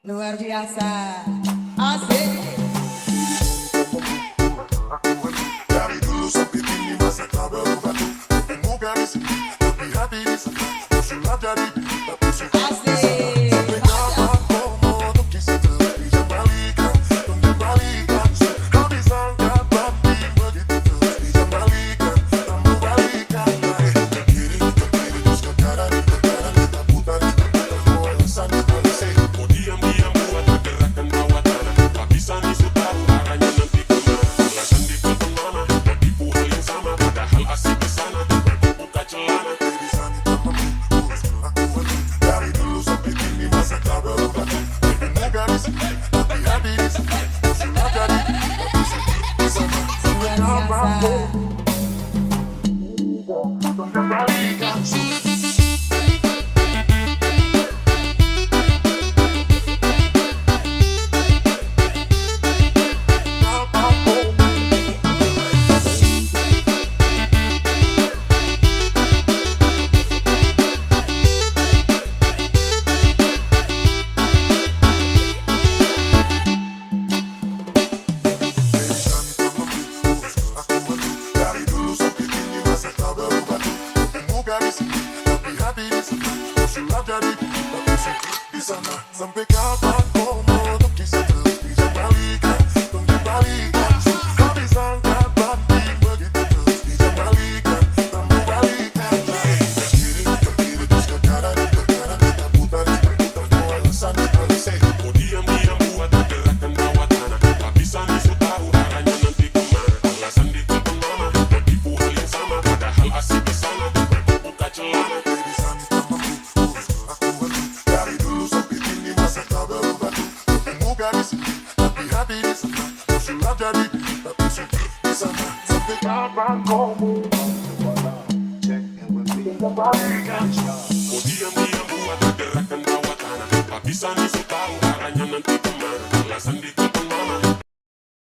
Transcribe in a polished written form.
Luar biasa. Asik. Dari dulu sampai kini masa tak berubah tuh. Temu garis, tapi hati di sana. Sulap jadi, tapi sudah Asik. sampai kapan kau mau untuk kisah terus bisa balikan, tunggu balikan. Kau disangka tapi begitu terus bisa balikan, tunggu balikan. Ke kiri terus ke kanan, kita putar mau alasan balik. Mau diam-diam buat pergerakan bawah tanah. Tak bisa nisut tahu arahnya nanti kemana. Alasan ditutup mana, tertipu hal yang sama. Padahal asik di sana, buka celana. Dari sana tanpamu, urus kelakuan. Dari dulu sampai kini masa tak berubah tuh. Temu garis, tapi hati di sana. Sulap jadi, tapi seperti sama. Sampai kapan kau tunggu balikan. Dari dulu sampai kini masa tak berubah tuh. Temu garis, tapi hati di sana. Sulap jadi, tapi seperti di sana. Sampai kapan kau mau untuk kisah terus bisa balikan, tunggu balikan. Kau disangka tapi begitu terus bisa balikan, tunggu balikan. Ke kiri terus ke kanan, kita putar mau alasan balik. Mau diam-diam buat pergerakan bawah tanah. Tak bisa nisut tahu arahnya nanti kemana. Alasan ditutup mana, tertipu hal yang sama. Padahal asik di sana, buka celana. Dari sana tanpamu, urus kelakuan. Dari dulu sampai kini masa tak berubah tuh. Temu garis, tapi hati di sana. Sulap jadi, tapi seperti sama. Sampai kapan kau mau balikan? Mau diam-diam buat pergerakan bawah tanah. Tak bisa nisut tahu arahnya nanti kemana. Alasan ditutup